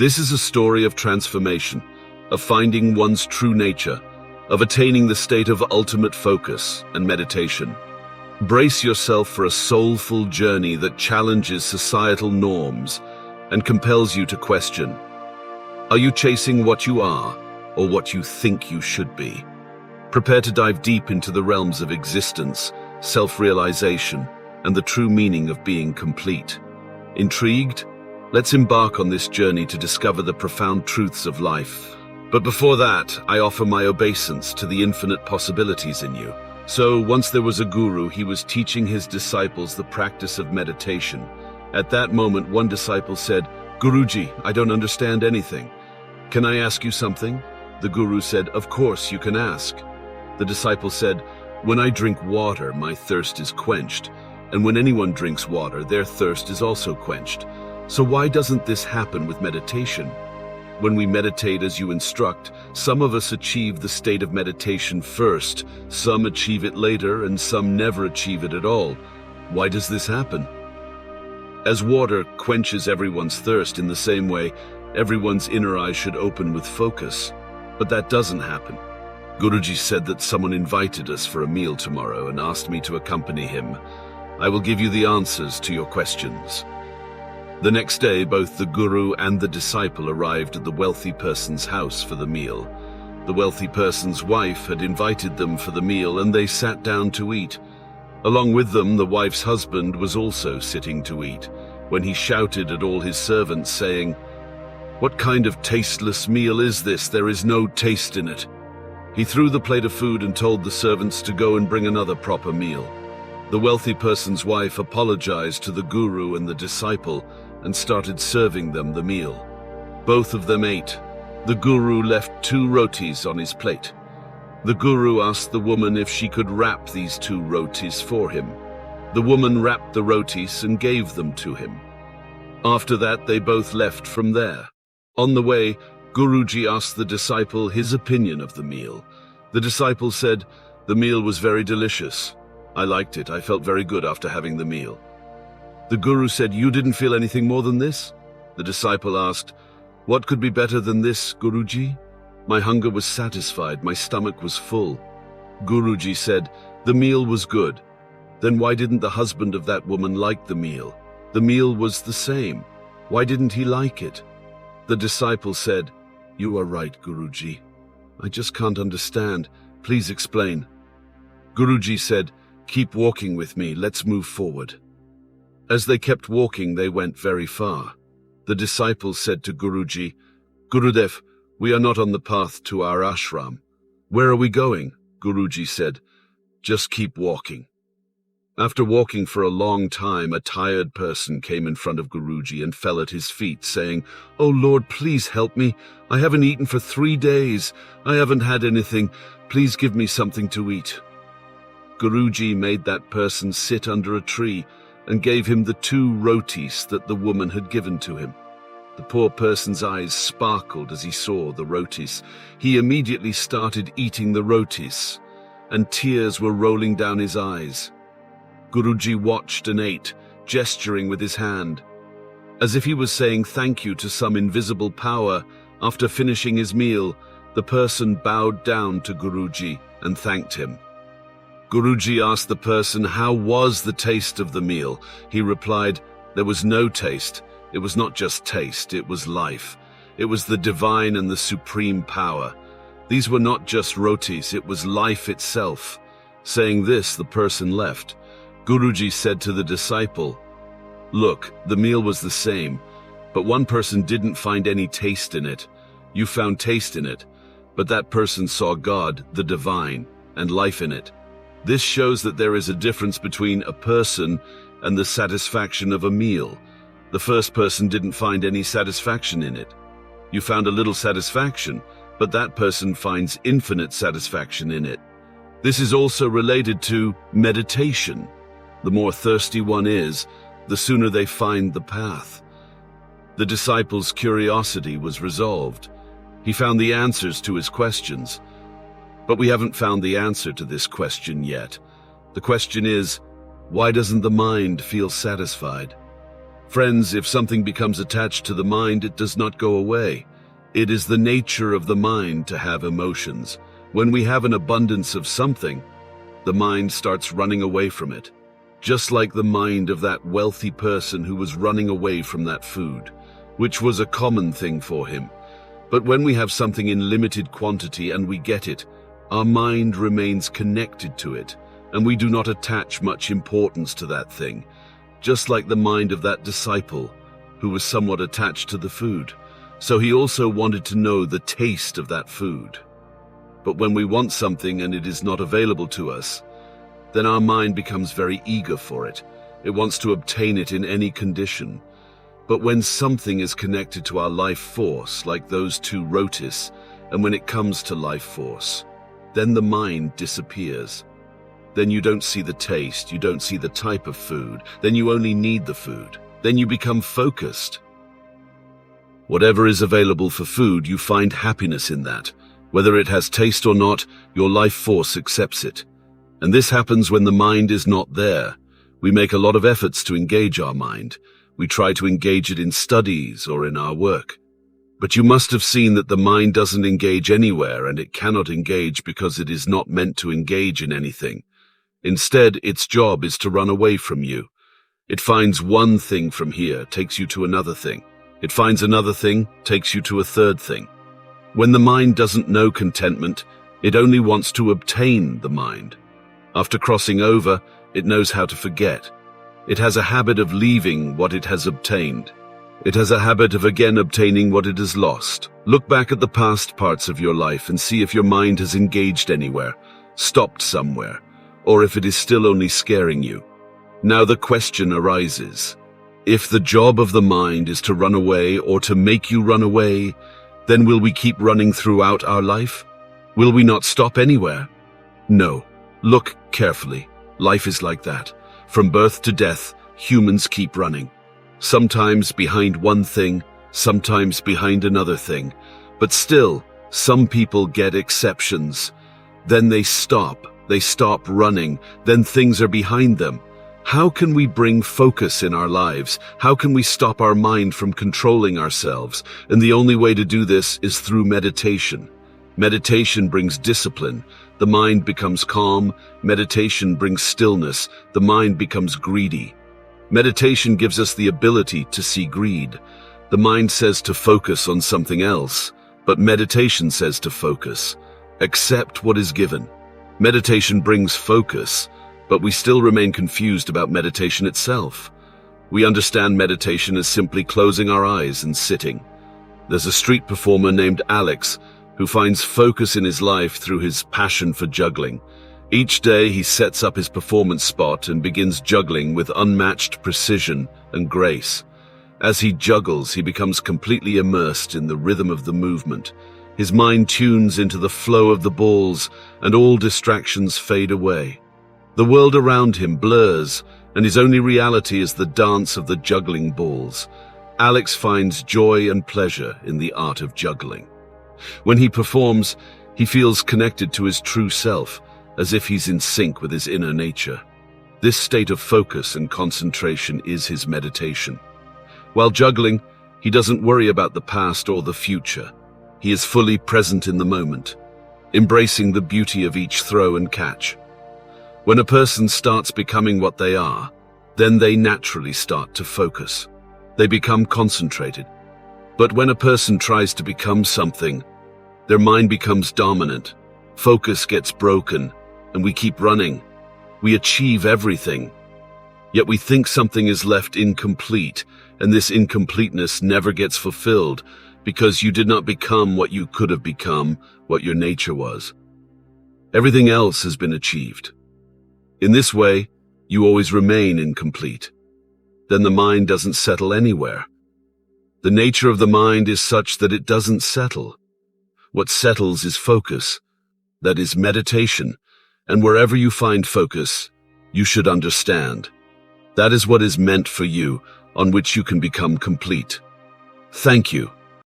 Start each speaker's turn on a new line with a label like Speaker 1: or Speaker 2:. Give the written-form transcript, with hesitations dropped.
Speaker 1: This is a story of transformation, of finding one's true nature, of attaining the state of ultimate focus and meditation. Brace yourself for a soulful journey that challenges societal norms and compels you to question: are you chasing what you are or what you think you should be? Prepare to dive deep into the realms of existence, self-realization, and the true meaning of being complete. Intrigued? Let's embark on this journey to discover the profound truths of life. But before that, I offer my obeisance to the infinite possibilities in you. So, once there was a guru, he was teaching his disciples the practice of meditation. At that moment, one disciple said, "Guruji, I don't understand anything. Can I ask you something?" The guru said, "Of course, you can ask." The disciple said, "When I drink water, my thirst is quenched. And when anyone drinks water, their thirst is also quenched. So why doesn't this happen with meditation? When we meditate as you instruct, some of us achieve the state of meditation first, some achieve it later, and some never achieve it at all. Why does this happen? As water quenches everyone's thirst, in the same way, everyone's inner eye should open with focus. But that doesn't happen. Guruji said that someone invited us for a meal tomorrow and asked me to accompany him. I will give you the answers to your questions." The next day, both the guru and the disciple arrived at the wealthy person's house for the meal. The wealthy person's wife had invited them for the meal, and they sat down to eat. Along with them, the wife's husband was also sitting to eat, when he shouted at all his servants, saying, "What kind of tasteless meal is this? There is no taste in it." He threw the plate of food and told the servants to go and bring another proper meal. The wealthy person's wife apologized to the guru and the disciple and started serving them the meal. Both of them ate. The guru left 2 rotis on his plate. The guru asked the woman if she could wrap these 2 rotis for him. The woman wrapped the rotis and gave them to him. After that, they both left from there. On the way, Guruji asked the disciple his opinion of the meal. The disciple said, "The meal was very delicious. I liked it. I felt very good after having the meal." The guru said, "You didn't feel anything more than this?" The disciple asked, "What could be better than this, Guruji? My hunger was satisfied, my stomach was full." Guruji said, "The meal was good. Then why didn't the husband of that woman like the meal? The meal was the same. Why didn't he like it?" The disciple said, "You are right, Guruji. I just can't understand. Please explain." Guruji said, "Keep walking with me. Let's move forward." As they kept walking, they went very far. The disciple said to Guruji, "Gurudev, we are not on the path to our ashram." "Where are we going?" Guruji said, "Just keep walking." After walking for a long time, a tired person came in front of Guruji and fell at his feet, saying, "Oh Lord, please help me. I haven't eaten for 3 days. I haven't had anything. Please give me something to eat." Guruji made that person sit under a tree and gave him the 2 rotis that the woman had given to him. The poor person's eyes sparkled as he saw the rotis. He immediately started eating the rotis, and tears were rolling down his eyes. Guruji watched and ate, gesturing with his hand. As if he was saying thank you to some invisible power, after finishing his meal, the person bowed down to Guruji and thanked him. Guruji asked the person, "How was the taste of the meal?" He replied, "There was no taste. It was not just taste, it was life. It was the divine and the supreme power. These were not just rotis, it was life itself." Saying this, the person left. Guruji said to the disciple, "Look, the meal was the same, but one person didn't find any taste in it. You found taste in it, but that person saw God, the divine, and life in it. This shows that there is a difference between a person and the satisfaction of a meal. The first person didn't find any satisfaction in it. You found a little satisfaction, but that person finds infinite satisfaction in it. This is also related to meditation. The more thirsty one is, the sooner they find the path." The disciple's curiosity was resolved. He found the answers to his questions. But we haven't found the answer to this question yet. The question is, why doesn't the mind feel satisfied? Friends, if something becomes attached to the mind, it does not go away. It is the nature of the mind to have emotions. When we have an abundance of something, the mind starts running away from it. Just like the mind of that wealthy person who was running away from that food, which was a common thing for him. But when we have something in limited quantity and we get it, our mind remains connected to it, and we do not attach much importance to that thing. Just like the mind of that disciple who was somewhat attached to the food. So he also wanted to know the taste of that food. But when we want something and it is not available to us, then our mind becomes very eager for it. It wants to obtain it in any condition. But when something is connected to our life force, like those two rotis, and when it comes to life force, then the mind disappears. Then you don't see the taste, you don't see the type of food, then you only need the food. Then you become focused. Whatever is available for food, you find happiness in that. Whether it has taste or not, your life force accepts it. And this happens when the mind is not there. We make a lot of efforts to engage our mind. We try to engage it in studies or in our work. But you must have seen that the mind doesn't engage anywhere, and it cannot engage because it is not meant to engage in anything. Instead, its job is to run away from you. It finds one thing from here, takes you to another thing. It finds another thing, takes you to a third thing. When the mind doesn't know contentment, it only wants to obtain the mind. After crossing over, it knows how to forget. It has a habit of leaving what it has obtained. It has a habit of again obtaining what it has lost. Look back at the past parts of your life and see if your mind has engaged anywhere, stopped somewhere, or if it is still only scaring you. Now the question arises, if the job of the mind is to run away or to make you run away, then will we keep running throughout our life? Will we not stop anywhere? No. Look carefully. Life is like that. From birth to death, humans keep running. Sometimes behind one thing, sometimes behind another thing. But still, some people get exceptions. Then they stop running, then things are behind them. How can we bring focus in our lives? How can we stop our mind from controlling ourselves? And the only way to do this is through meditation. Meditation brings discipline. The mind becomes calm. Meditation brings stillness. The mind becomes greedy. Meditation gives us the ability to see greed. The mind says to focus on something else, but meditation says to focus. Accept what is given. Meditation brings focus, but we still remain confused about meditation itself. We understand meditation as simply closing our eyes and sitting. There's a street performer named Alex who finds focus in his life through his passion for juggling. Each day he sets up his performance spot and begins juggling with unmatched precision and grace. As he juggles, he becomes completely immersed in the rhythm of the movement. His mind tunes into the flow of the balls, and all distractions fade away. The world around him blurs, and his only reality is the dance of the juggling balls. Alex finds joy and pleasure in the art of juggling. When he performs, he feels connected to his true self, as if he's in sync with his inner nature. This state of focus and concentration is his meditation. While juggling, he doesn't worry about the past or the future. He is fully present in the moment, embracing the beauty of each throw and catch. When a person starts becoming what they are, then they naturally start to focus. They become concentrated. But when a person tries to become something, their mind becomes dominant, focus gets broken, and we keep running. We achieve everything. Yet we think something is left incomplete, and this incompleteness never gets fulfilled because you did not become what you could have become, what your nature was. Everything else has been achieved. In this way, you always remain incomplete. Then the mind doesn't settle anywhere. The nature of the mind is such that it doesn't settle. What settles is focus. That is meditation. And wherever you find focus, you should understand. That is what is meant for you, on which you can become complete. Thank you.